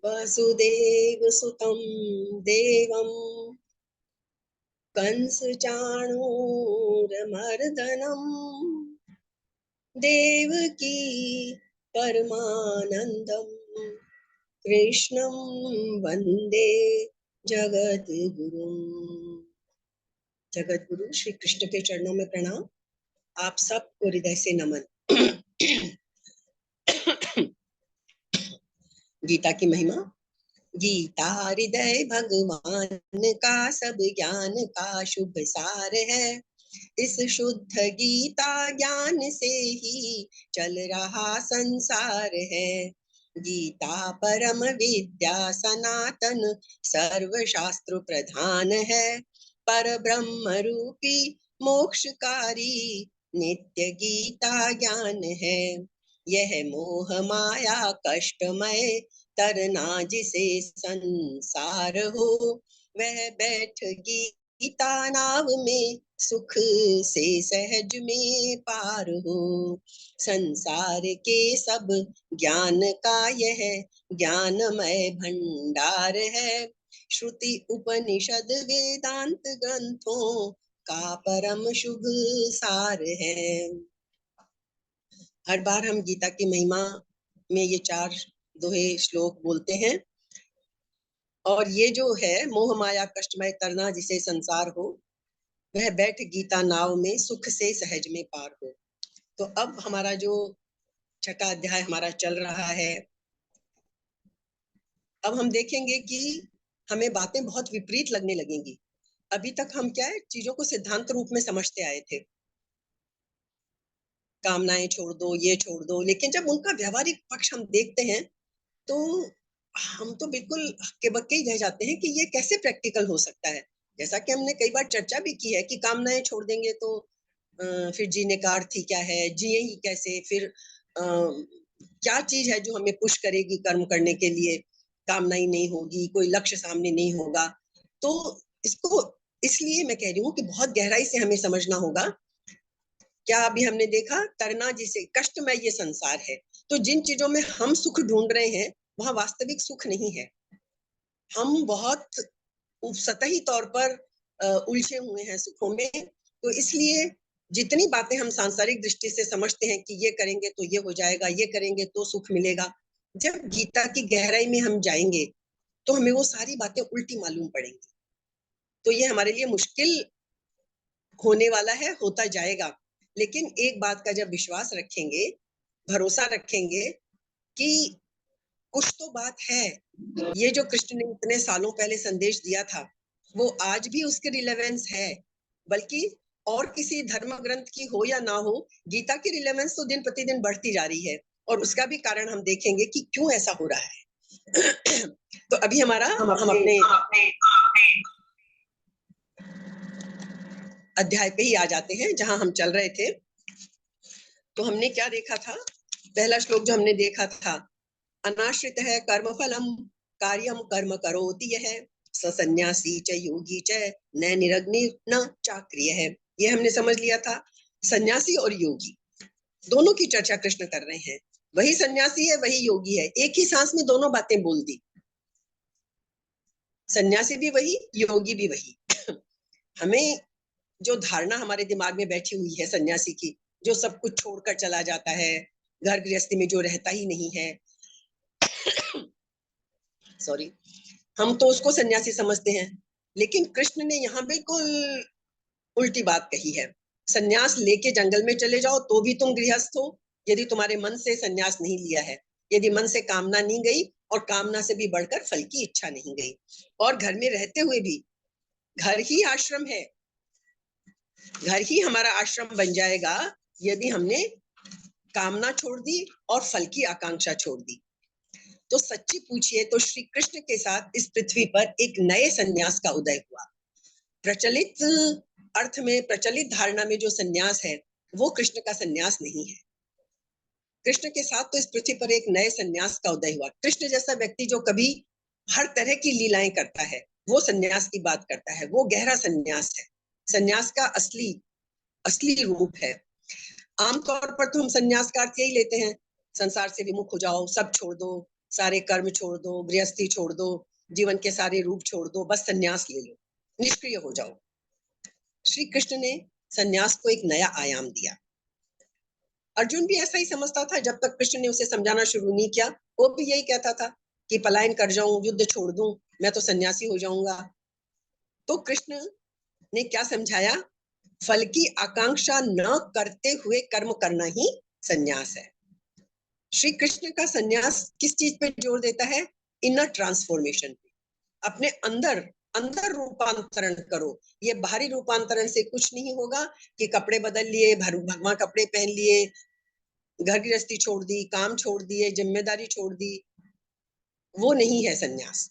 वसुदेव सुतं देवं कंसचाणूरमर्दनम् देवकी परमानंदम् कृष्णं वंदे जगद्गुरुम्। जगद्गुरु श्री कृष्ण के चरणों में प्रणाम। आप सबको हृदय से नमन। गीता की महिमा। गीता हृदय भगवान का सब ज्ञान का शुभ सार है। इस शुद्ध गीता ज्ञान से ही चल रहा संसार है। गीता परम विद्या सनातन सर्व शास्त्र प्रधान है। पर ब्रह्म रूपी मोक्षकारी नित्य गीता ज्ञान है। यह मोह माया कष्टमय तरना जिसे संसार हो, वह बैठ गीता नाव में सुख से सहज में पार हो। संसार के सब ज्ञान का यह ज्ञानमय भंडार है। श्रुति उपनिषद वेदांत ग्रंथों का परम शुभ सार है। हर बार हम गीता की महिमा में ये 4 दोहे श्लोक बोलते हैं। और ये जो है मोह माया कष्टमय तरना जिसे संसार हो, वह बैठ गीता नाव में सुख से सहज में पार हो। तो अब हमारा जो 6वां अध्याय हमारा चल रहा है। अब हम देखेंगे कि हमें बातें बहुत विपरीत लगने लगेंगी। अभी तक हम क्या है, चीजों को सिद्धांत रूप में समझते आए थे, कामनाएं छोड़ दो, ये छोड़ दो। लेकिन जब उनका व्यवहारिक पक्ष हम देखते हैं तो हम तो बिल्कुल हक्के बक्के ही रह जाते हैं कि ये कैसे प्रैक्टिकल हो सकता है। जैसा कि हमने कई बार चर्चा भी की है कि कामनाएं छोड़ देंगे तो फिर जीने का अर्थ ही क्या है, जिए ही कैसे, फिर क्या चीज है जो हमें पुश करेगी कर्म करने के लिए। कामना ही नहीं होगी, कोई लक्ष्य सामने नहीं होगा। तो इसको इसलिए मैं कह रही हूँ कि बहुत गहराई से हमें समझना होगा। क्या अभी हमने देखा, तरना जिसे कष्टमय ये संसार है। तो जिन चीजों में हम सुख ढूंढ रहे हैं वहां वास्तविक सुख नहीं है। हम बहुत सतही तौर पर उलझे हुए हैं सुखों में। तो इसलिए जितनी बातें हम सांसारिक दृष्टि से समझते हैं कि ये करेंगे तो ये हो जाएगा, ये करेंगे तो सुख मिलेगा, जब गीता की गहराई में हम जाएंगे तो हमें वो सारी बातें उल्टी मालूम पड़ेंगी। तो ये हमारे लिए मुश्किल होने वाला है, होता जाएगा। लेकिन एक बात का जब विश्वास रखेंगे, भरोसा रखेंगे कि कुछ तो बात है, ये जो कृष्ण ने इतने सालों पहले संदेश दिया था वो आज भी उसके रिलेवेंस है। बल्कि और किसी धर्म ग्रंथ की हो या ना हो, गीता की रिलेवेंस तो दिन प्रतिदिन बढ़ती जा रही है। और उसका भी कारण हम देखेंगे कि क्यों ऐसा हो रहा है। तो अभी हम अपने अध्याय पे ही आ जाते हैं जहां हम चल रहे थे। तो हमने क्या देखा था, पहला श्लोक जो हमने देखा था, अनाश्रित है कर्म फलम कार्यम कर्म करोति यह स सन्यासी च योगी च न निरग्नि न चाक्रिय है। ये हमने समझ लिया था। सन्यासी और योगी दोनों की चर्चा कृष्ण कर रहे हैं। वही सन्यासी है, वही योगी है, एक ही सांस में दोनों बातें बोल दी। सन्यासी भी वही, योगी भी वही। हमें जो धारणा हमारे दिमाग में बैठी हुई है सन्यासी की, जो सब कुछ छोड़कर चला जाता है, घर गृहस्थी में जो रहता ही नहीं है, सॉरी, हम तो उसको सन्यासी समझते हैं। लेकिन कृष्ण ने यहाँ बिल्कुल उल्टी बात कही है। सन्यास लेके जंगल में चले जाओ तो भी तुम गृहस्थ हो, यदि तुम्हारे मन से सन्यास नहीं लिया है, यदि मन से कामना नहीं गई और कामना से भी बढ़कर फल की इच्छा नहीं गई, और घर में रहते हुए भी घर ही आश्रम है, घर ही हमारा आश्रम बन जाएगा यदि हमने कामना छोड़ दी और फल की आकांक्षा छोड़ दी। तो सच्ची पूछिए तो श्री कृष्ण के साथ इस पृथ्वी पर एक नए सन्यास का उदय हुआ। प्रचलित अर्थ में, प्रचलित धारणा में जो सन्यास है वो कृष्ण का सन्यास नहीं है। कृष्ण के साथ तो इस पृथ्वी पर एक नए सन्यास का उदय हुआ। कृष्ण जैसा व्यक्ति जो कभी हर तरह की लीलाएं करता है, वो सन्यास की बात करता है, वो गहरा सन्यास है। सन्यास का असली असली रूप है। आमतौर पर तो हम सन्यास का अर्थ यही लेते हैं, संसार से विमुख हो जाओ, सब छोड़ दो, सारे कर्म छोड़ दो, गृहस्थी छोड़ दो, जीवन के सारे रूप छोड़ दो, बस सन्यास ले लो, निष्क्रिय हो जाओ। श्री कृष्ण ने सन्यास को एक नया आयाम दिया। अर्जुन भी ऐसा ही समझता था, जब तक कृष्ण ने उसे समझाना शुरू नहीं किया। वो भी यही कहता था कि पलायन कर जाऊं, युद्ध छोड़ दूं, मैं तो सन्यासी हो जाऊंगा। तो कृष्ण ने क्या समझाया? फल की आकांक्षा न करते हुए कर्म करना ही सन्यास है। श्री कृष्ण का सन्यास किस चीज पे जोर देता है? इनर ट्रांसफॉर्मेशन पे। अपने अंदर अंदर रूपांतरण करो। ये बाहरी रूपांतरण से कुछ नहीं होगा कि कपड़े बदल लिए, भगवा कपड़े पहन लिए, घर गृहस्थी छोड़ दी, काम छोड़ दिए, जिम्मेदारी छोड़ दी। वो नहीं है सन्यास।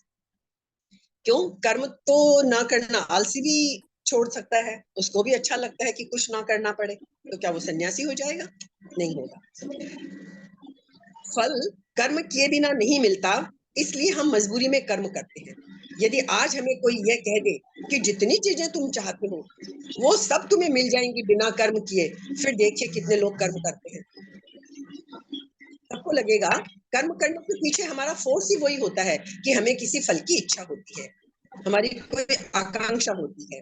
क्यों? कर्म तो ना करना आलसी भी छोड़ सकता है, उसको भी अच्छा लगता है कि कुछ ना करना पड़े। तो क्या वो सन्यासी हो जाएगा? नहीं होगा। फल कर्म किए बिना नहीं मिलता, इसलिए हम मजबूरी में कर्म करते हैं। यदि आज हमें कोई यह कह दे कि जितनी चीजें तुम चाहते हो वो सब तुम्हें मिल जाएंगी बिना कर्म किए, फिर देखिए कितने लोग कर्म करते हैं। सबको लगेगा कर्म करने के पीछे हमारा फोर्स ही वही होता है कि हमें किसी फल की इच्छा होती है, हमारी कोई आकांक्षा होती है।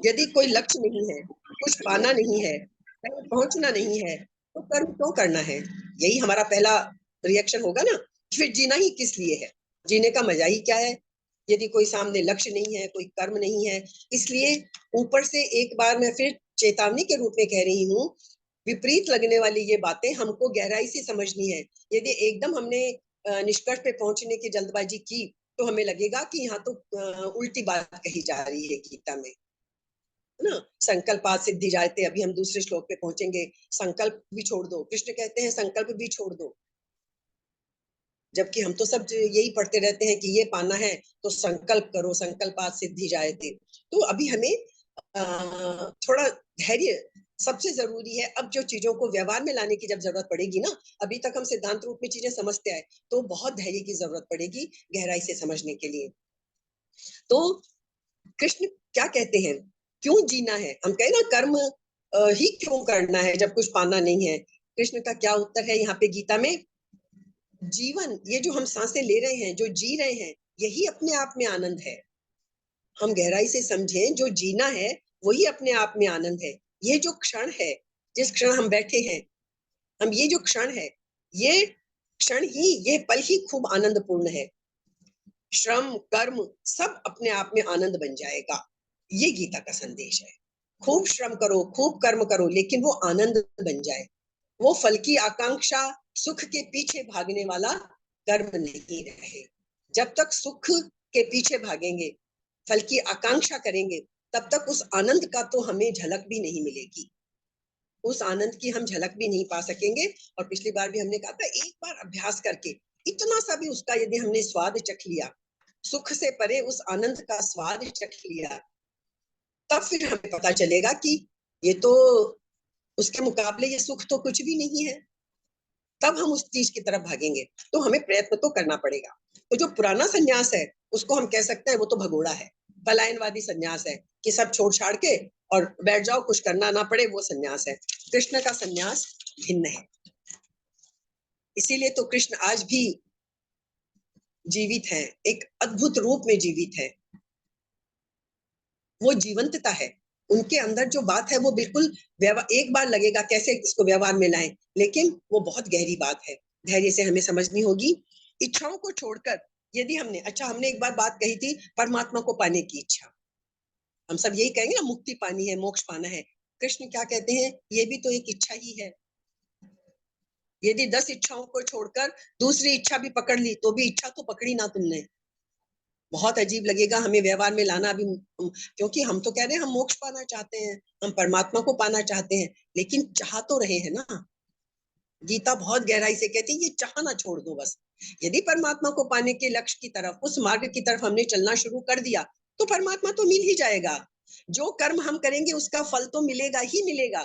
यदि कोई लक्ष्य नहीं है, कुछ पाना नहीं है, कहीं पहुंचना नहीं है, तो कर्म क्यों करना है? यही हमारा पहला रिएक्शन होगा ना। फिर जीना ही किस लिए है? जीने का मजा ही क्या है यदि कोई सामने लक्ष्य नहीं है, कोई कर्म नहीं है? इसलिए ऊपर से एक बार मैं फिर चेतावनी के रूप में कह रही हूँ, विपरीत लगने वाली ये बातें हमको गहराई से समझनी है। यदि एकदम हमने निष्कर्ष पे पहुंचने की जल्दबाजी की, तो हमें लगेगा कि यहाँ तो उल्टी बात कही जा रही है गीता में, है ना। संकल्पात सिद्धि जायते, अभी हम दूसरे श्लोक पे पहुंचेंगे। संकल्प भी छोड़ दो, कृष्ण कहते हैं संकल्प भी छोड़ दो। जबकि हम तो सब यही पढ़ते रहते हैं कि ये पाना है तो संकल्प करो, संकल्पात सिद्धि जायते। तो अभी हमें थोड़ा धैर्य सबसे जरूरी है। अब जो चीजों को व्यवहार में लाने की जब जरूरत पड़ेगी ना, अभी तक हम सिद्धांत रूप में चीजें समझते आए, तो बहुत धैर्य की जरूरत पड़ेगी गहराई से समझने के लिए। तो कृष्ण क्या कहते हैं? क्यों जीना है? हम कहें ना कर्म ही क्यों करना है जब कुछ पाना नहीं है? कृष्ण का क्या उत्तर है यहाँ पे गीता में? जीवन, ये जो हम सांसें ले रहे हैं, जो जी रहे हैं, यही अपने आप में आनंद है। हम गहराई से समझें, जो जीना है वही अपने आप में आनंद है। ये जो क्षण है, जिस क्षण हम बैठे हैं, हम ये जो क्षण है, ये क्षण ही, ये पल ही खूब आनंदपूर्ण है। श्रम कर्म सब अपने आप में आनंद बन जाएगा। ये गीता का संदेश है। खूब श्रम करो, खूब कर्म करो, लेकिन वो आनंद बन जाए। वो फल की आकांक्षा, सुख के पीछे भागने वाला कर्म नहीं रहे। जब तक सुख के पीछे भागेंगे, फल की आकांक्षा करेंगे, तब तक उस आनंद का तो हमें झलक भी नहीं मिलेगी। उस आनंद की हम झलक भी नहीं पा सकेंगे। और पिछली बार भी हमने कहा था, एक बार अभ्यास करके इतना सा भी उसका यदि हमने स्वाद चख लिया, सुख से परे उस आनंद का स्वाद चख लिया, तब फिर हमें पता चलेगा कि ये तो, उसके मुकाबले ये सुख तो कुछ भी नहीं है। तब हम उस चीज की तरफ भागेंगे। तो हमें प्रयत्न तो करना पड़ेगा। तो जो पुराना सन्यास है, उसको हम कह सकते हैं वो तो भगोड़ा है, पलायनवादी सन्यास है कि सब छोड़ छाड़ के और बैठ जाओ, कुछ करना ना पड़े, वो सन्यास है। कृष्ण का सन्यास भिन्न है। इसीलिए तो कृष्ण आज भी जीवित है, एक अद्भुत रूप में जीवित है। वो जीवंतता है उनके अंदर। जो बात है वो बिल्कुल एक बार लगेगा कैसे इसको व्यवहार में लाएं, लेकिन वो बहुत गहरी बात है। धैर्य से हमें समझनी होगी। इच्छाओं को छोड़कर यदि हमने एक बार बात कही थी, परमात्मा को पाने की इच्छा। हम सब यही कहेंगे ना, मुक्ति पानी है, मोक्ष पाना है। कृष्ण क्या कहते हैं? ये भी तो एक इच्छा ही है। यदि 10 इच्छाओं को छोड़कर दूसरी इच्छा भी पकड़ ली, तो भी इच्छा तो पकड़ी ना तुमने। बहुत अजीब लगेगा हमें व्यवहार में लाना अभी, क्योंकि हम तो कह रहे हैं हम मोक्ष पाना चाहते हैं, हम परमात्मा को पाना चाहते हैं, लेकिन चाह तो रहे हैं ना। गीता बहुत गहराई से कहती है ये चाहना छोड़ दो बस। यदि परमात्मा को पाने के लक्ष्य की तरफ, उस मार्ग की तरफ हमने चलना शुरू कर दिया, तो परमात्मा तो मिल ही जाएगा। जो कर्म हम करेंगे उसका फल तो मिलेगा ही मिलेगा।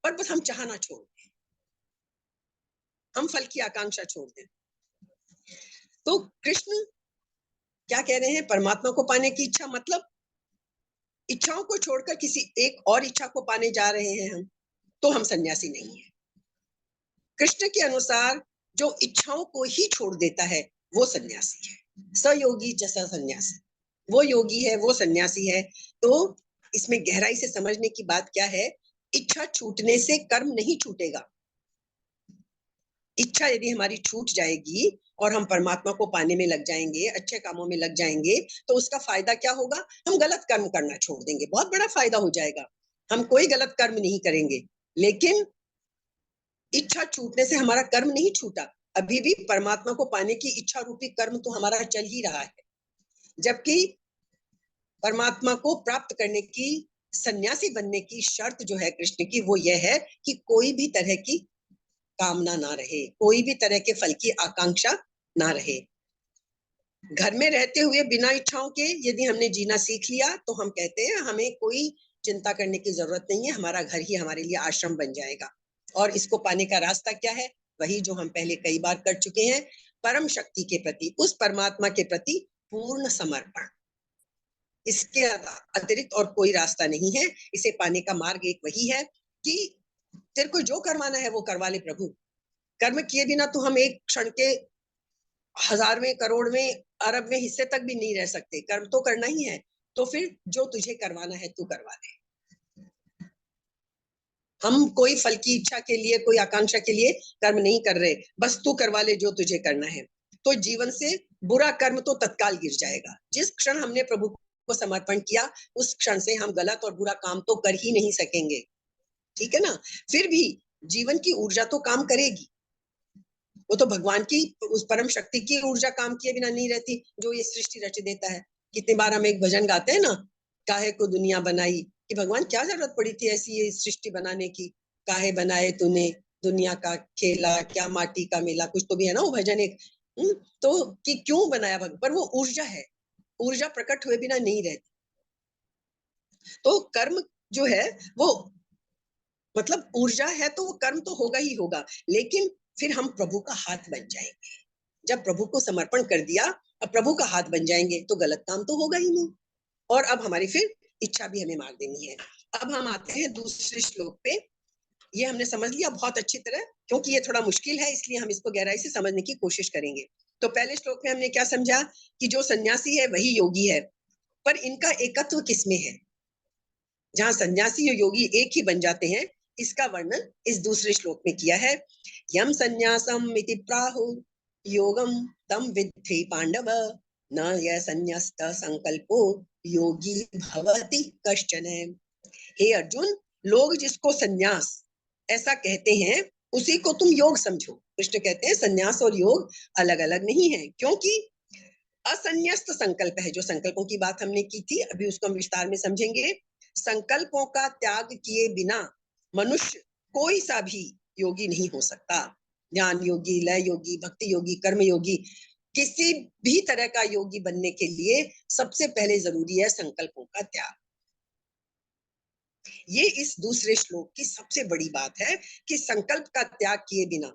पर बस हम चाहना छोड़ दें, हम फल की आकांक्षा छोड़ दें। तो कृष्ण क्या कह रहे हैं? परमात्मा को पाने की इच्छा, मतलब इच्छाओं को छोड़कर किसी एक और इच्छा को पाने जा रहे हैं हम, तो हम सन्यासी नहीं है। कृष्ण के अनुसार जो इच्छाओं को ही छोड़ देता है वो सन्यासी है। सयोगी जैसा सन्यासी, वो योगी है, वो सन्यासी है। तो इसमें गहराई से समझने की बात क्या है, इच्छा छूटने से कर्म नहीं छूटेगा। इच्छा यदि हमारी छूट जाएगी और हम परमात्मा को पाने में लग जाएंगे, अच्छे कामों में लग जाएंगे, तो उसका फायदा क्या होगा, हम गलत कर्म करना छोड़ देंगे, बहुत बड़ा फायदा हो जाएगा। हम कोई गलत कर्म नहीं करेंगे। लेकिन इच्छा छूटने से हमारा कर्म नहीं छूटा, अभी भी परमात्मा को पाने की इच्छा रूपी कर्म तो हमारा चल ही रहा है। जबकि परमात्मा को प्राप्त करने की, सन्यासी बनने की शर्त जो है कृष्ण की, वो ये है कि कोई भी तरह की कामना ना रहे, कोई भी तरह के फल की आकांक्षा ना रहे। घर में रहते हुए बिना इच्छाओं के यदि हमने जीना सीख लिया तो हम कहते हैं हमें कोई चिंता करने की जरूरत नहीं है, हमारा घर ही हमारे लिए आश्रम बन जाएगा। और इसको पाने का रास्ता क्या है, वही जो हम पहले कई बार कर चुके हैं, परम शक्ति के प्रति, उस परमात्मा के प्रति पूर्ण समर्पण। इसके अतिरिक्त और कोई रास्ता नहीं है। इसे पाने का मार्ग एक वही है कि तेरे को जो करवाना है वो करवा ले प्रभु। कर्म किए बिना तो हम एक क्षण के 1000वें, करोड़वें, अरब में हिस्से तक भी नहीं रह सकते। कर्म तो करना ही है। तो फिर जो तुझे करवाना है तू करवा दे। हम कोई फल की इच्छा के लिए, कोई आकांक्षा के लिए कर्म नहीं कर रहे, बस तू करवा ले जो तुझे करना है। तो जीवन से बुरा कर्म तो तत्काल गिर जाएगा। जिस क्षण हमने प्रभु को समर्पण किया, उस क्षण से हम गलत और बुरा काम तो कर ही नहीं सकेंगे। ठीक है ना। फिर भी जीवन की ऊर्जा तो काम करेगी। वो तो भगवान की, उस परम शक्ति की ऊर्जा काम किए बिना नहीं रहती, जो ये सृष्टि रच देता है। कितनी बार हम एक भजन गाते हैं ना, काहे को दुनिया बनाई, कि भगवान क्या जरूरत पड़ी थी ऐसी ये सृष्टि बनाने की, काहे बनाए तूने दुनिया का खेला, क्या माटी का मेला, कुछ तो भी है ना वो भजन एक। तो कि क्यों बनाया भगवान, पर वो ऊर्जा है, ऊर्जा प्रकट हुए बिना नहीं रहती। तो कर्म जो है वो मतलब ऊर्जा है, तो वो कर्म तो होगा ही होगा। लेकिन फिर हम प्रभु का हाथ बन जाएंगे। जब प्रभु को समर्पण कर दिया, अब प्रभु का हाथ बन जाएंगे तो गलत काम तो होगा ही नहीं। और अब हमारी फिर इच्छा भी हमें मार देनी है। अब हम आते हैं दूसरे श्लोक पे। ये हमने समझ लिया बहुत अच्छी तरह, क्योंकि ये थोड़ा मुश्किल है, इसलिए हम इसको गहराई से समझने की कोशिश करेंगे। तो पहले श्लोक में हमने क्या समझा कि जो सन्यासी है वही योगी है, पर इनका एकत्व किसमें है, जहां सन्यासी और योगी एक ही बन जाते हैं, इसका वर्णन इस दूसरे श्लोक में किया है। यम सन्यासम इति प्राहु योगम तम विद्धि पांडव, न यह संन्यस्त संकल्पो योगी भवति कश्चन। हे अर्जुन, लोग जिसको सन्यास ऐसा कहते हैं, उसी को तुम योग समझो। कृष्ण कहते हैं सन्यास और योग अलग अलग नहीं है, क्योंकि असन्यस्त संकल्प है। जो संकल्पों की बात हमने की थी, अभी उसको हम विस्तार में समझेंगे। संकल्पों का त्याग किए बिना मनुष्य कोई सा भी योगी नहीं हो सकता। ज्ञान योगी, लय योगी, भक्ति योगी, कर्म योगी, किसी भी तरह का योगी बनने के लिए सबसे पहले जरूरी है संकल्पों का त्याग। ये इस दूसरे श्लोक की सबसे बड़ी बात है कि संकल्प का त्याग किए बिना,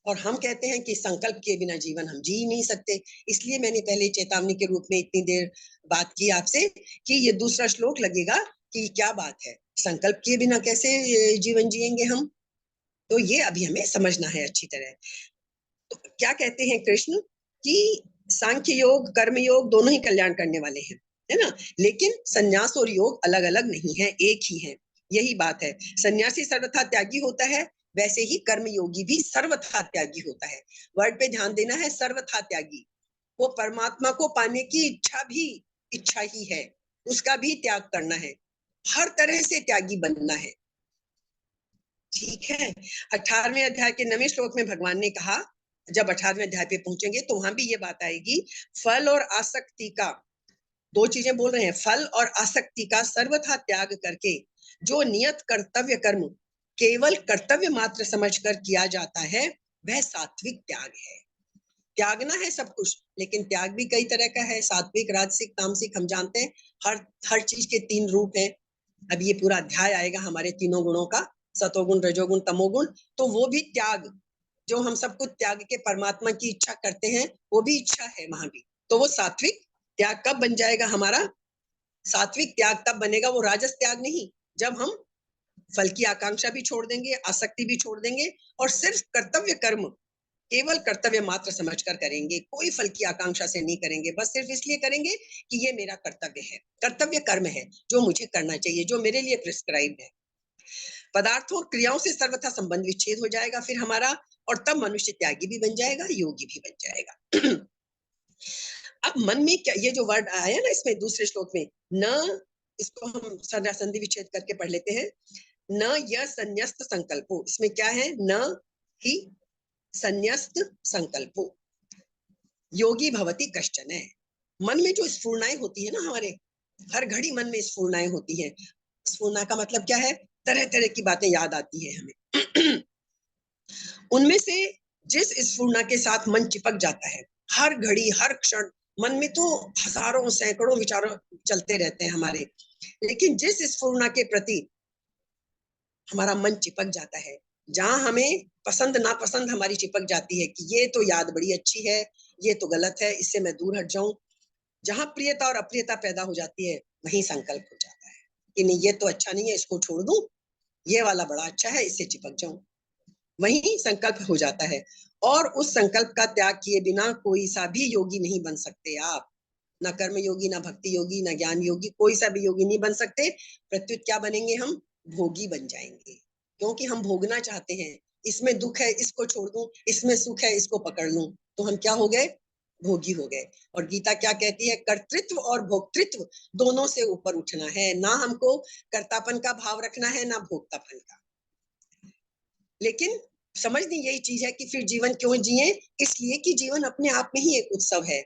और हम कहते हैं कि संकल्प के बिना जीवन हम जी ही नहीं सकते। इसलिए मैंने पहले चेतावनी के रूप में इतनी देर बात की आपसे कि ये दूसरा श्लोक लगेगा कि क्या बात है, संकल्प किए बिना कैसे जीवन जिएंगे हम। तो ये अभी हमें समझना है अच्छी तरह। तो क्या कहते हैं कृष्ण कि सांख्य योग, कर्म योग दोनों ही कल्याण करने वाले हैं, है ना। लेकिन संन्यास और योग अलग अलग नहीं है, एक ही है। यही बात है। सन्यासी सर्वथा त्यागी होता है, वैसे ही कर्म योगी भी सर्वथा त्यागी होता है। वर्ड पे ध्यान देना है, सर्वथा त्यागी। वो परमात्मा को पाने की इच्छा भी इच्छा ही है, उसका भी त्याग करना है, हर तरह से त्यागी बनना है। ठीक है। 18वें अध्याय के 9वें श्लोक में भगवान ने कहा, जब 18वें अध्याय पे पहुंचेंगे तो वहां भी ये बात आएगी, फल और आसक्ति का, दो चीजें बोल रहे हैं, फल और आसक्ति का सर्वथा त्याग करके जो नियत कर्तव्य कर्म केवल कर्तव्य मात्र समझकर किया जाता है, वह सात्विक त्याग है। त्यागना है सब कुछ, लेकिन त्याग भी कई तरह का है, सात्विक, राजसिक, तामसिक, हम जानते हैं। हर चीज के 3 रूप हैं। अब ये पूरा अध्याय आएगा हमारे तीनों गुणों का, सतोगुण, रजोगुण, तमोगुण। तो वो भी त्याग, जो हम सब कुछ त्याग के परमात्मा की इच्छा करते हैं, वो भी इच्छा है वहां भी। तो वो सात्विक त्याग कब बन जाएगा हमारा, सात्विक त्याग तब बनेगा, वो राजस त्याग नहीं, जब हम फल की आकांक्षा भी छोड़ देंगे, आसक्ति भी छोड़ देंगे, और सिर्फ कर्तव्य कर्म केवल कर्तव्य मात्र समझकर करेंगे, कोई फल की आकांक्षा से नहीं करेंगे, बस सिर्फ इसलिए करेंगे कि ये मेरा कर्तव्य है, कर्तव्य कर्म है जो मुझे करना चाहिए, जो मेरे लिए प्रिस्क्राइब्ड है। पदार्थों और क्रियाओं से सर्वथा संबंध विच्छेद हो जाएगा फिर हमारा, और तब मनुष्य त्यागी भी बन जाएगा, योगी भी बन जाएगा। अब मन में क्या, ये जो वर्ड आया ना इसमें दूसरे श्लोक में, न, इसको हम संधि विच्छेद करके पढ़ लेते हैं। न यह संन्यस्त संकल्पो, इसमें क्या है, न ही संन्यस्त संकल्पो योगी भवति कश्चन है। मन में जो स्फूर्णाएं होती है ना हमारे, हर घड़ी मन में स्फूर्णाएं होती हैं। स्फूर्णा का मतलब क्या है, तरह तरह की बातें याद आती है हमें। उनमें से जिस स्फूर्णा के साथ मन चिपक जाता है, हर घड़ी हर क्षण मन में तो हजारों सैकड़ों विचारों चलते रहते हैं हमारे, लेकिन जिस स्फूर्णा के प्रति हमारा मन चिपक जाता है, जहां हमें पसंद नापसंद हमारी चिपक जाती है कि ये तो याद बड़ी अच्छी है, ये तो गलत है, इससे मैं दूर हट जाऊं, जहां प्रियता और अप्रियता पैदा हो जाती है, वहीं संकल्प हो जाता है कि नहीं, ये तो अच्छा नहीं है, इसको छोड़ दूं, ये वाला बड़ा अच्छा है, इससे चिपक जाऊं। वहीं संकल्प हो जाता है। और उस संकल्प का त्याग किए बिना कोई सा भी योगी नहीं बन सकते आप। ना कर्म योगी, ना भक्ति योगी, ना ज्ञान योगी, कोई सा भी योगी नहीं बन सकते। प्रत्युत क्या बनेंगे हम, भोगी बन जाएंगे, क्योंकि हम भोगना चाहते हैं। इसमें दुख है, इसको छोड़ दूं, इसमें सुख है, इसको पकड़ लूं, तो हम क्या हो गए, भोगी हो गए। और गीता क्या कहती है, कर्तृत्व और भोक्तृत्व दोनों से ऊपर उठना है, ना हमको कर्तापन का भाव रखना है, ना भोक्तापन का। लेकिन समझनी यही चीज है कि फिर जीवन क्यों जिए, इसलिए कि जीवन अपने आप में ही एक उत्सव है।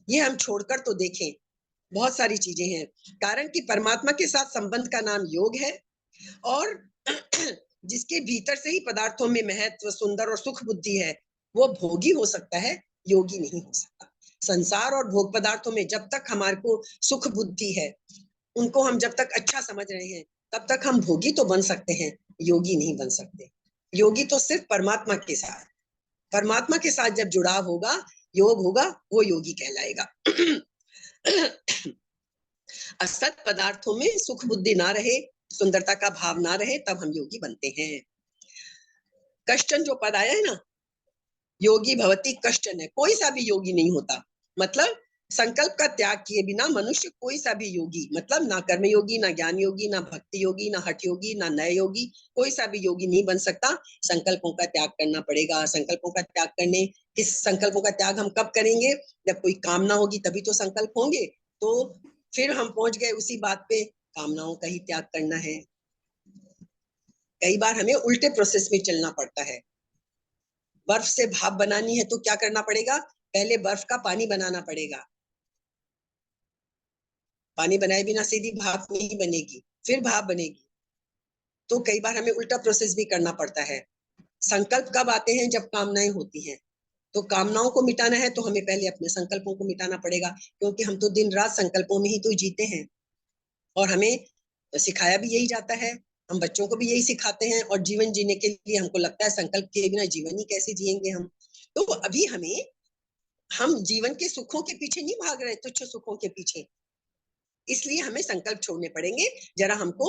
ये हम छोड़कर तो देखें, बहुत सारी चीजें हैं। कारण कि परमात्मा के साथ संबंध का नाम योग है, और जिसके भीतर से ही पदार्थों में महत्व, सुंदर और सुख बुद्धि है, वो भोगी हो सकता है, योगी नहीं हो सकता। संसार और भोग पदार्थों में जब तक हमारे को सुख बुद्धि है, उनको हम जब तक अच्छा समझ रहे हैं, तब तक हम भोगी तो बन सकते हैं, योगी नहीं बन सकते। योगी तो सिर्फ परमात्मा के साथ, परमात्मा के साथ जब जुड़ाव होगा, योग होगा, वो योगी कहलाएगा। असत पदार्थों में सुख बुद्धि ना रहे, सुंदरता का भाव ना रहे, तब हम योगी बनते हैं। कष्टन जो पद आया है ना, योगी भवती कष्टन है, कोई सा भी योगी नहीं होता। मतलब संकल्प का त्याग किए बिना मनुष्य कोई सा भी योगी, मतलब ना कर्म योगी, ना ज्ञान योगी, ना भक्ति योगी, ना हठ योगी, ना नय योगी, कोई सा भी योगी नहीं बन सकता। संकल्पों का त्याग करना पड़ेगा। संकल्पों का त्याग करने, किस संकल्पों का त्याग हम कब करेंगे, जब कोई कामना होगी तभी तो संकल्प होंगे। तो फिर हम पहुंच गए उसी बात पे, कामनाओं का ही त्याग करना है। कई बार हमें उल्टे प्रोसेस में चलना पड़ता है। बर्फ से भाप बनानी है तो क्या करना पड़ेगा, पहले बर्फ का पानी बनाना पड़ेगा। पानी बनाए बिना सीधी भाप नहीं बनेगी, फिर भाप बनेगी। तो कई बार हमें उल्टा प्रोसेस भी करना पड़ता है। संकल्प कब आते हैं, जब कामनाएं होती हैं। तो कामनाओं को मिटाना है तो हमें पहले अपने संकल्पों को मिटाना पड़ेगा, क्योंकि हम तो दिन रात संकल्पों में ही तो जीते हैं। और हमें सिखाया भी यही जाता है, हम बच्चों को भी यही सिखाते हैं, और जीवन जीने के लिए हमको लगता है संकल्प के बिना जीवन ही कैसे जिएंगे हम। तो अभी हम जीवन के सुखों के पीछे नहीं भाग रहे, तुच्छ सुखों के पीछे, इसलिए हमें संकल्प छोड़ने पड़ेंगे। जरा हमको,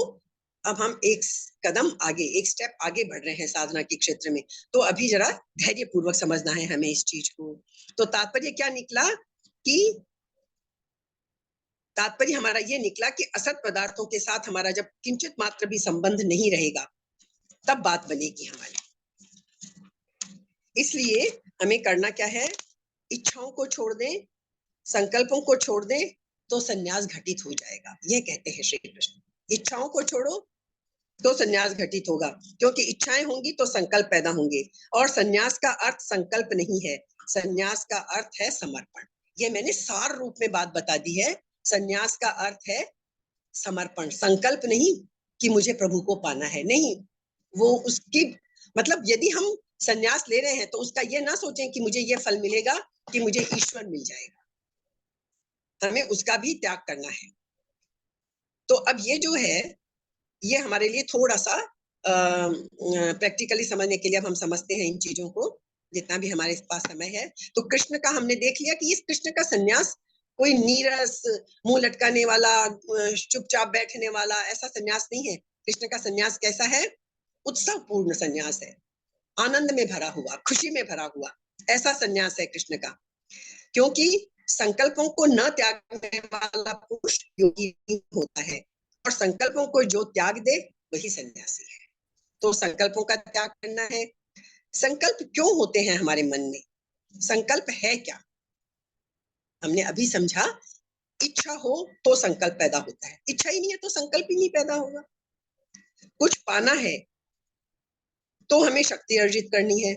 अब हम एक कदम आगे, एक स्टेप आगे बढ़ रहे हैं साधना के क्षेत्र में, तो अभी जरा धैर्य पूर्वक समझना है हमें इस चीज को। तो तात्पर्य क्या निकला, कि तात्पर्य हमारा ये निकला कि असत पदार्थों के साथ हमारा जब किंचित मात्र भी संबंध नहीं रहेगा, तब बात बनेगी हमारी। इसलिए हमें करना क्या है, इच्छाओं को छोड़ दें, संकल्पों को छोड़ दें, तो संन्यास घटित हो जाएगा। ये कहते हैं श्री कृष्ण, इच्छाओं को छोड़ो तो संन्यास घटित होगा, क्योंकि इच्छाएं होंगी तो संकल्प पैदा होंगे। और संन्यास का अर्थ संकल्प नहीं है, संन्यास का अर्थ है समर्पण। ये मैंने सार रूप में बात बता दी है। संन्यास का अर्थ है समर्पण, संकल्प नहीं कि मुझे प्रभु को पाना है, नहीं। वो उसकी मतलब यदि हम संन्यास ले रहे हैं तो उसका ये ना सोचें कि मुझे ये फल मिलेगा, कि मुझे ईश्वर मिल जाएगा। हमें उसका भी त्याग करना है। तो अब ये जो है, ये हमारे लिए थोड़ा सा प्रैक्टिकली समझने के लिए अब हम समझते हैं इन चीजों को, जितना भी हमारे पास समय है। तो कृष्ण का हमने देख लिया कि इस कृष्ण का संन्यास कोई नीरस, मुंह लटकाने वाला, चुपचाप बैठने वाला ऐसा संन्यास नहीं है। कृष्ण का संन्यास कैसा है, उत्सव पूर्ण संन्यास है, आनंद में भरा हुआ, खुशी में भरा हुआ। ऐसा संन्यास है कृष्ण का। क्योंकि संकल्पों को न त्यागने वाला पुरुष योगी होता है, और संकल्पों को जो त्याग दे वही सन्यासी है। तो संकल्पों का त्याग करना है। संकल्प क्यों होते हैं हमारे मन में? संकल्प है क्या? हमने अभी समझा, इच्छा हो तो संकल्प पैदा होता है, इच्छा ही नहीं है तो संकल्प ही नहीं पैदा होगा। कुछ पाना है तो हमें शक्ति अर्जित करनी है।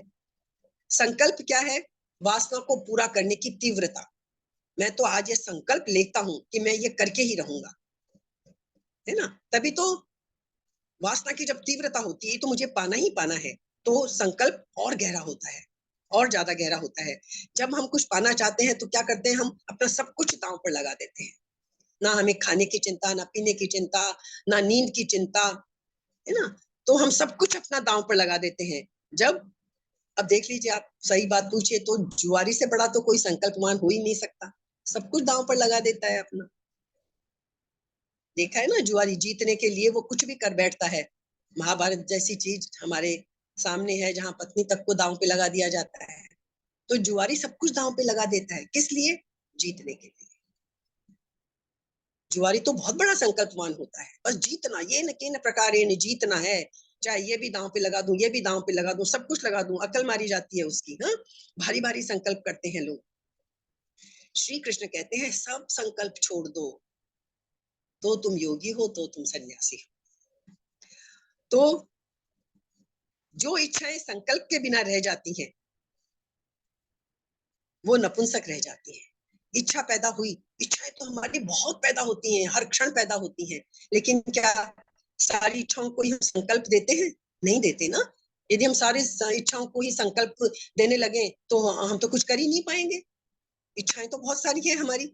संकल्प क्या है? वासना को पूरा करने की तीव्रता। मैं तो आज ये संकल्प लेता हूं कि मैं ये करके ही रहूंगा, है ना? तभी तो वासना की जब तीव्रता होती है तो मुझे पाना ही पाना है, तो संकल्प और गहरा होता है, और ज्यादा गहरा होता है। जब हम कुछ पाना चाहते हैं तो क्या करते हैं, हम अपना सब कुछ दांव पर लगा देते हैं। ना हमें खाने की चिंता, ना पीने की चिंता, ना नींद की चिंता, है ना? तो हम सब कुछ अपना दांव पर लगा देते हैं। जब अब देख लीजिए, आप सही बात पूछिए तो जुआरी से बड़ा तो कोई संकल्पवान हो ही नहीं सकता, सब कुछ दांव पर लगा देता है अपना। देखा है ना, जुआरी जीतने के लिए वो कुछ भी कर बैठता है। महाभारत जैसी चीज हमारे सामने है जहां पत्नी तक को दांव पे लगा दिया जाता है। तो जुआरी सब कुछ दांव पे लगा देता है, किस लिए? जीतने के लिए। जुआरी तो बहुत बड़ा संकल्पवान होता है, बस जीतना, ये न के न प्रकार ये जीतना है, चाहे ये भी दांव पे लगा दूं, ये भी दांव पे लगा दूं, सब कुछ लगा दूं, अकल मारी जाती है उसकी। हाँ, भारी भारी संकल्प करते हैं लोग। श्री कृष्ण कहते हैं सब संकल्प छोड़ दो, तो तुम योगी हो, तो तुम सन्यासी हो। तो जो इच्छाएं संकल्प के बिना रह जाती हैं वो नपुंसक रह जाती हैं। इच्छा पैदा हुई, इच्छाएं तो हमारी बहुत पैदा होती हैं, हर क्षण पैदा होती हैं, लेकिन क्या सारी इच्छाओं को ही हम संकल्प देते हैं? नहीं देते ना। यदि हम सारी इच्छाओं को ही संकल्प देने लगे तो हम तो कुछ कर ही नहीं पाएंगे। इच्छाएं तो बहुत सारी हैं हमारी,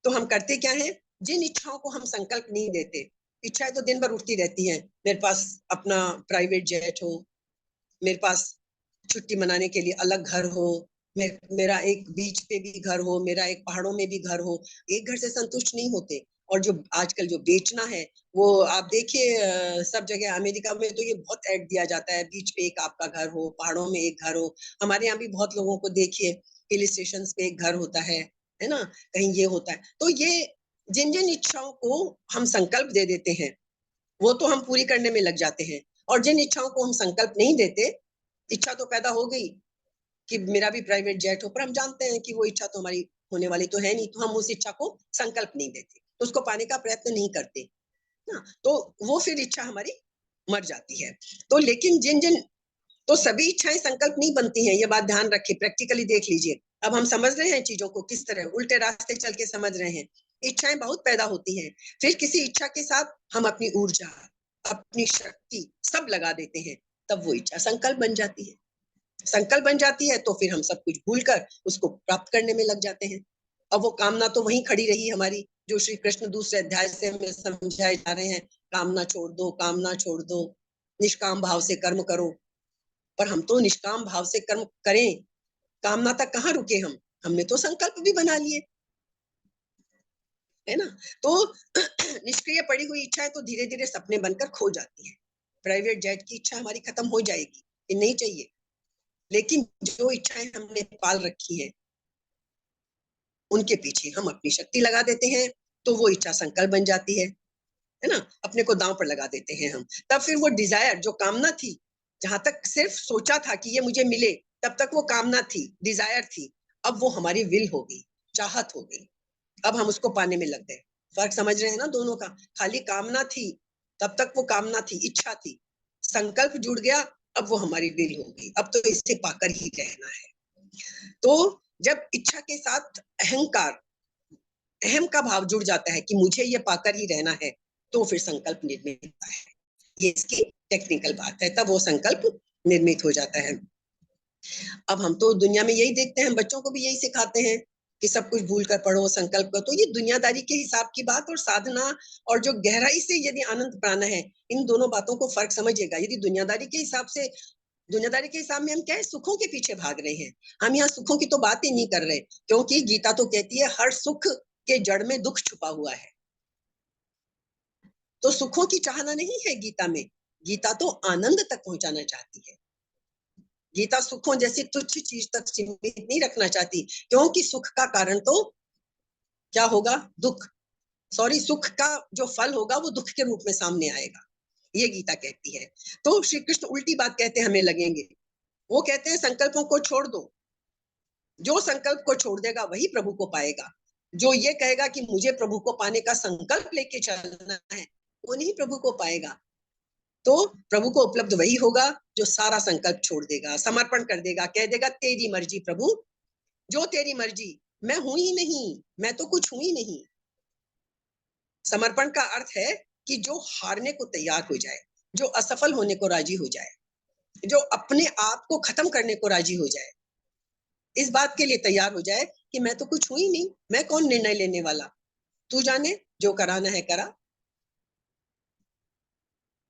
तो हम करते क्या है? जिन इच्छाओं को हम संकल्प नहीं देते, इच्छाएं तो दिन भर उठती रहती हैं। मेरे पास अपना प्राइवेट जेट हो, मेरे पास छुट्टी मनाने के लिए अलग घर हो, मेरा एक बीच पे भी घर हो, मेरा एक पहाड़ों में भी घर हो। एक घर से संतुष्ट नहीं होते। और जो आजकल जो बेचना है, वो आप देखिए, सब जगह अमेरिका में तो ये बहुत ऐड दिया जाता है, बीच पे एक आपका घर हो, पहाड़ों में एक घर हो। हमारे यहाँ भी बहुत लोगों को देखिए, हिल स्टेशन पे एक घर होता है ना? कहीं ये होता है। तो ये जिन जिन इच्छाओं को हम संकल्प दे देते हैं वो तो हम पूरी करने में लग जाते हैं, और जिन इच्छाओं को हम संकल्प नहीं देते, इच्छा तो पैदा हो गई कि मेरा भी प्राइवेट जेट हो, पर हम जानते हैं कि वो इच्छा तो हमारी होने वाली तो है नहीं, तो हम उस इच्छा को संकल्प नहीं देते, तो उसको पाने का प्रयत्न नहीं करते ना, तो वो फिर इच्छा हमारी मर जाती है। तो लेकिन जिन जिन तो सभी इच्छाएं संकल्प नहीं बनती हैं, ये बात ध्यान रखिए, प्रैक्टिकली देख लीजिए। अब हम समझ रहे हैं चीजों को किस तरह, उल्टे रास्ते चल के समझ रहे हैं। इच्छाएं बहुत पैदा होती हैं, फिर किसी इच्छा के साथ हम अपनी ऊर्जा, अपनी शक्ति सब लगा देते हैं, तब वो इच्छा संकल्प बन जाती है। संकल्प बन जाती है तो फिर हम सब कुछ भूलकर उसको प्राप्त करने में लग जाते हैं। अब वो कामना तो वहीं खड़ी रही हमारी, जो श्री कृष्ण दूसरे अध्याय से हमें समझाए जा रहे हैं, कामना छोड़ दो, कामना छोड़ दो, निष्काम भाव से कर्म करो। पर हम तो निष्काम भाव से कर्म करें, कामना तक कहाँ रुके हम? हमने तो संकल्प भी बना लिए, है ना? तो निष्क्रिय पड़ी हुई इच्छाएं तो धीरे धीरे सपने बनकर खो जाती है। प्राइवेट जेट की इच्छा हमारी खत्म हो जाएगी, ये नहीं चाहिए। लेकिन जो इच्छाएं हमने पाल रखी हैं उनके पीछे हम अपनी शक्ति लगा देते हैं, तो वो इच्छा संकल्प बन जाती है ना? अपने को दांव पर लगा देते हैं हम। तब फिर वो डिजायर, जो कामना थी, जहां तक सिर्फ सोचा था कि ये मुझे मिले, तब तक वो कामना थी, डिजायर थी। अब वो हमारी विल हो गई, चाहत हो गई। अब हम उसको पाने में लग गए। फर्क समझ रहे हैं ना दोनों का? खाली कामना थी, तब तक वो कामना थी, इच्छा थी। संकल्प जुड़ गया, अब वो हमारी विल हो गई। अब तो इसे पाकर ही रहना है। तो जब इच्छा के साथ अहंकार, अहम का भाव जुड़ जाता है कि मुझे ये पाकर ही रहना है, तो फिर संकल्प निर्मित होता है। ये इसकी टेक्निकल बात है, तब वो संकल्प निर्मित हो जाता है। अब हम तो दुनिया में यही देखते हैं, हम बच्चों को भी यही सिखाते हैं कि सब कुछ भूल कर पढ़ो, संकल्प करो। तो ये दुनियादारी के हिसाब की बात और साधना, और जो गहराई से यदि आनंद पाना है, इन दोनों बातों को फर्क समझिएगा। यदि दुनियादारी के हिसाब में हम क्या है, सुखों के पीछे भाग रहे हैं। हम यहाँ सुखों की तो बात ही नहीं कर रहे, क्योंकि गीता तो कहती है हर सुख के जड़ में दुख छुपा हुआ है। तो सुखों की चाहना नहीं है गीता में, गीता तो आनंद तक पहुंचाना चाहती है। गीता सुखों जैसी तुच्छ चीज तक सीमित नहीं रखना चाहती, क्योंकि सुख का कारण तो क्या होगा? दुख। सॉरी, सुख का जो फल होगा वो दुख के रूप में सामने आएगा, ये गीता कहती है। तो श्री कृष्ण उल्टी बात कहते हमें लगेंगे। वो कहते हैं संकल्पों को छोड़ दो, जो संकल्प को छोड़ देगा वही प्रभु को पाएगा। जो ये कहेगा कि मुझे प्रभु को पाने का संकल्प लेके चलना है, वो नहीं प्रभु को पाएगा। तो प्रभु को उपलब्ध वही होगा जो सारा संकल्प छोड़ देगा, समर्पण कर देगा, कह देगा तेरी मर्जी प्रभु, जो तेरी मर्जी। मैं हूं ही नहीं, मैं तो कुछ हूं ही नहीं। समर्पण का अर्थ है कि जो हारने को तैयार हो जाए, जो असफल होने को राजी हो जाए, जो अपने आप को खत्म करने को राजी हो जाए, इस बात के लिए तैयार हो जाए कि मैं तो कुछ हूं ही नहीं, मैं कौन निर्णय लेने वाला, तू जाने, जो कराना है करा।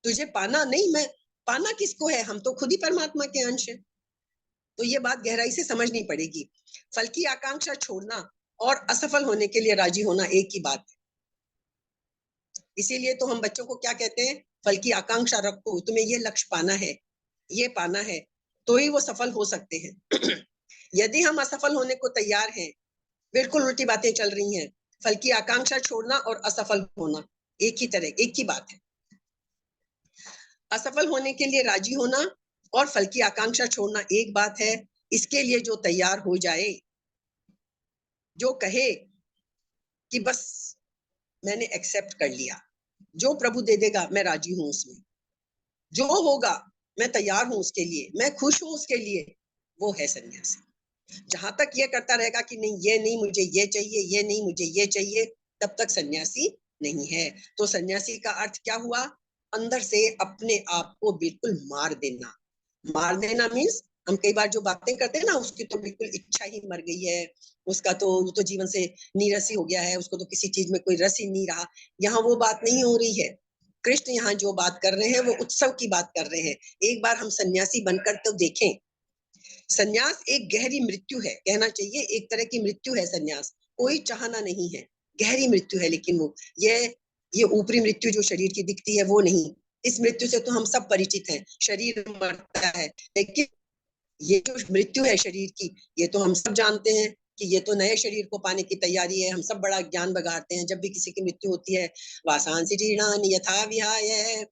तुझे पाना नहीं, मैं पाना किसको है? हम तो खुद ही परमात्मा के अंश हैं। तो ये बात गहराई से समझनी पड़ेगी। फल की आकांक्षा छोड़ना और असफल होने के लिए राजी होना एक ही बात है। इसीलिए तो हम बच्चों को क्या कहते हैं? फल की आकांक्षा रखो, तुम्हें ये लक्ष्य पाना है, ये पाना है, तो ही वो सफल हो सकते हैं। यदि हम असफल होने को तैयार हैं, बिल्कुल उल्टी बातें चल रही हैं। फल की आकांक्षा छोड़ना और असफल होना एक ही तरह, एक ही बात है। असफल होने के लिए राजी होना और फल की आकांक्षा छोड़ना एक बात है। इसके लिए जो तैयार हो जाए, जो कहे कि बस मैंने एक्सेप्ट कर लिया, जो प्रभु दे देगा मैं राजी हूं उसमें, जो होगा मैं तैयार हूं उसके लिए, मैं खुश हूं उसके लिए, वो है सन्यासी। जहां तक ये करता रहेगा कि नहीं ये नहीं मुझे ये चाहिए, ये नहीं मुझे ये चाहिए, तब तक सन्यासी नहीं है। तो सन्यासी का अर्थ क्या हुआ? अंदर से अपने आप को बिल्कुल मार देना। मार देना मीन्स हम कई बार जो बातें करते हैं ना, उसकी तो बिल्कुल इच्छा ही मर गई है, उसका तो वो तो जीवन से नीरस ही हो गया है, उसको तो किसी चीज में कोई रस ही नहीं रहा। यहाँ वो बात नहीं हो रही है। कृष्ण यहाँ जो बात कर रहे हैं वो उत्सव की बात कर रहे हैं। एक बार हम सन्यासी बनकर तो देखें। सन्यास एक गहरी मृत्यु है, कहना चाहिए एक तरह की मृत्यु है सन्यास। कोई चाहना नहीं है, गहरी मृत्यु है। लेकिन वो ये ऊपरी मृत्यु जो शरीर की दिखती है वो नहीं। इस मृत्यु से तो हम सब परिचित हैं, शरीर मरता है। लेकिन ये जो मृत्यु है शरीर की, ये तो हम सब जानते हैं कि ये तो नए शरीर को पाने की तैयारी है। हम सब बड़ा ज्ञान बघाड़ते हैं जब भी किसी की मृत्यु होती है। वासांसि जीर्णानि यथा विहाय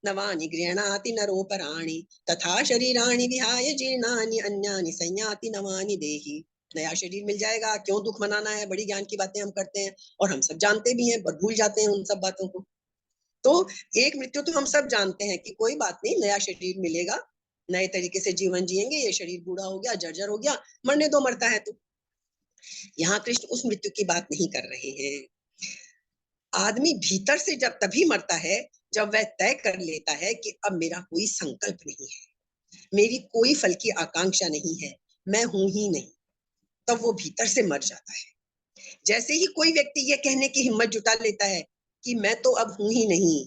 नवानि गृह्णाति नरोपराणि तथा शरीराणि विहाय जीर्णानि अन्यानि संयाति नवानि देहि। नया शरीर मिल जाएगा, क्यों दुख मनाना है? बड़ी ज्ञान की बातें हम करते हैं और हम सब जानते भी हैं पर भूल जाते हैं उन सब बातों को। तो एक मृत्यु तो हम सब जानते हैं कि कोई बात नहीं, नया शरीर मिलेगा, नए तरीके से जीवन जिएंगे, ये शरीर बूढ़ा हो गया, जर्जर हो गया, मरने दो, मरता है तो। यहाँ कृष्ण उस मृत्यु की बात नहीं कर रहे हैं। आदमी भीतर से जब तभी मरता है जब वह तय कर लेता है कि अब मेरा कोई संकल्प नहीं है, मेरी कोई फल की आकांक्षा नहीं है, मैं हूं ही नहीं, तब वो भीतर से मर जाता है। जैसे ही कोई व्यक्ति ये कहने की हिम्मत जुटा लेता है कि मैं तो अब हूं ही नहीं,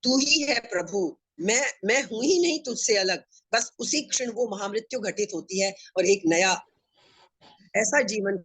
तू ही है प्रभु, मैं हूं ही नहीं तुझसे अलग, बस उसी क्षण वो महामृत्यु घटित होती है और एक नया ऐसा जीवन